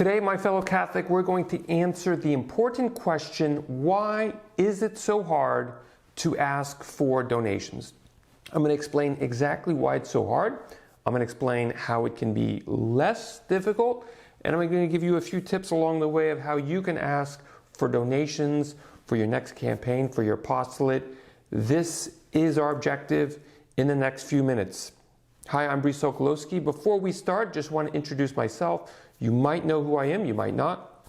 Today, my fellow Catholic, we're going to answer the important question, why is it so hard to ask for donations? I'm going to explain exactly why it's so hard. I'm going to explain how it can be less difficult, and I'm going to give you a few tips along the way of how you can ask for donations for your next campaign, for your apostolate. This is our objective in the next few minutes. Hi, I'm Brice Sokolowski. Before we start, just want to introduce myself. You might know who I am, you might not.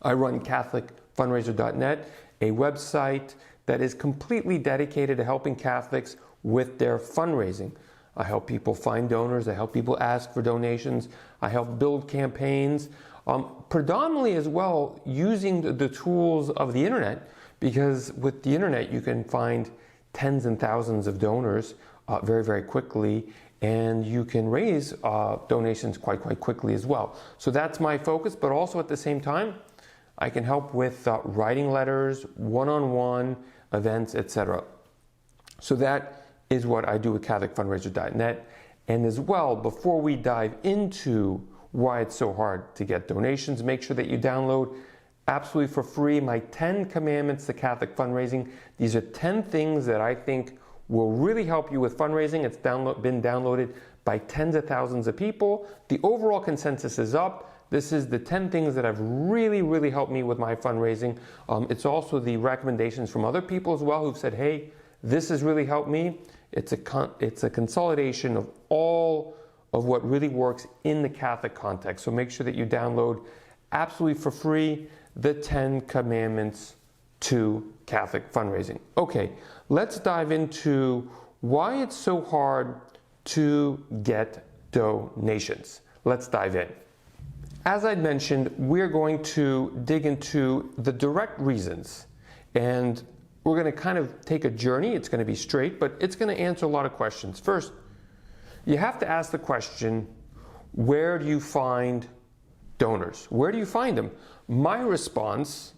I run CatholicFundraiser.net, a website that is completely dedicated to helping Catholics with their fundraising. I help people find donors, I help people ask for donations, I help build campaigns, predominantly as well using the tools of the internet, because with the internet you can find tens and thousands of donors very, very quickly, and you can raise donations quite quickly as well. So that's my focus, but also at the same time, I can help with writing letters, one-on-one events, etc. So that is what I do with CatholicFundraiser.net. And as well, before we dive into why it's so hard to get donations, make sure that you download absolutely for free my 10 Commandments to Catholic Fundraising. These are 10 things that I think will really help you with fundraising. It's been downloaded by tens of thousands of people. The overall consensus is up. This is the 10 things that have really helped me with my fundraising. It's also the recommendations from other people as well who've said, hey, this has really helped me. It's a consolidation of all of what really works in the Catholic context. So make sure that you download absolutely for free the 10 Commandments to Catholic Fundraising. Okay, let's dive into why it's so hard to get donations. Let's dive in. As I mentioned, we're going to dig into the direct reasons, and we're going to kind of take a journey. It's going to be straight, but it's going to answer a lot of questions. First, you have to ask the question, where do you find donors? Where do you find them? My response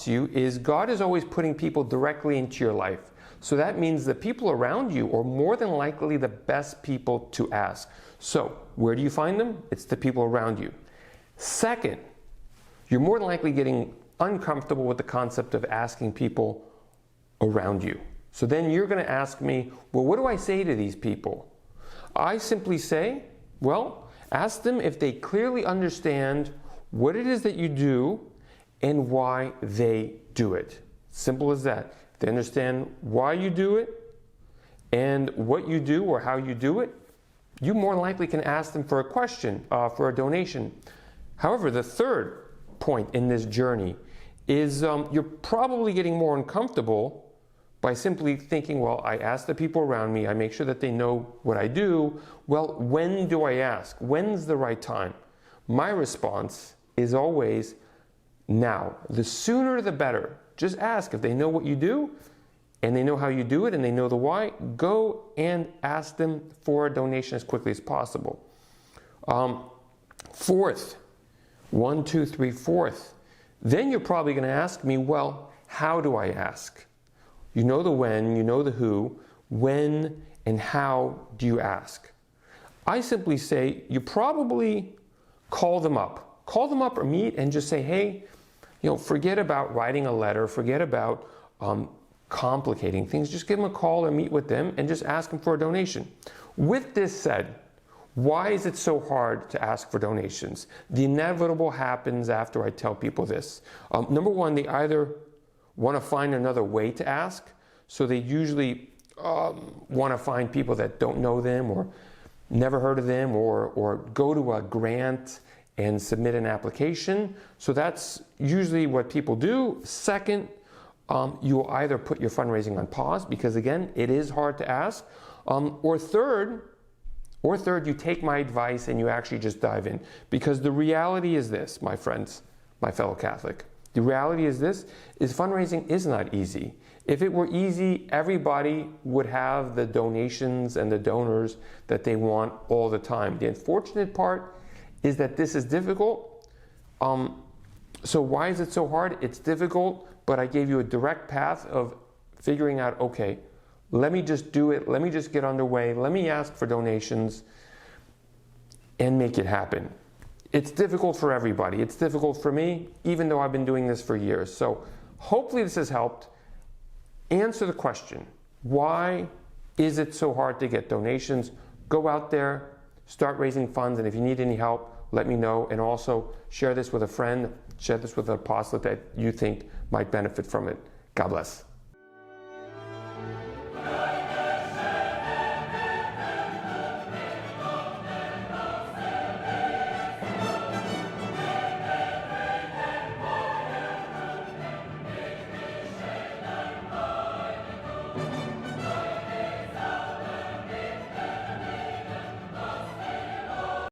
to you is God is always putting people directly into your life. So that means the people around you are more than likely the best people to ask. So where do you find them? It's the people around you. Second, you're more than likely getting uncomfortable with the concept of asking people around you. So then you're going to ask me, well, what do I say to these people? I simply say, well, ask them if they clearly understand what it is that you do and why they do it. Simple as that. If they understand why you do it and what you do or how you do it, you more than likely can ask them for a question, for a donation. However, the third point in this journey is you're probably getting more uncomfortable by simply thinking, well, I ask the people around me, I make sure that they know what I do. Well, when do I ask? When's the right time? My response is always now. The sooner the better. Just ask. If they know what you do and they know how you do it and they know the why, go and ask them for a donation as quickly as possible. Fourth, then you're probably going to ask me, well, how do I ask? You know the when, you know the who, when and how do you ask? I simply say, you probably call them up. Call them up or meet and just say, hey, forget about writing a letter, forget about complicating things. Just give them a call or meet with them and just ask them for a donation. With this said, why is it so hard to ask for donations? The inevitable happens after I tell people this. Number one, they either want to find another way to ask, so they usually want to find people that don't know them or never heard of them, or go to a grant and submit an application. So that's usually what people do. Second, you will either put your fundraising on pause because, again, it is hard to ask. Or third, you take my advice and you actually just dive in. Because the reality is this, my friends, my fellow Catholic. The reality is this, is fundraising is not easy. If it were easy, everybody would have the donations and the donors that they want all the time. The unfortunate part is that this is difficult. So why is it so hard? It's difficult, but I gave you a direct path of figuring out, okay, let me just do it. Let me just get underway. Let me ask for donations and make it happen. It's difficult for everybody. It's difficult for me, even though I've been doing this for years. So hopefully this has helped. Answer the question, why is it so hard to get donations? Go out there, start raising funds, and if you need any help, let me know. And also share this with a friend, share this with an apostolate that you think might benefit from it. God bless.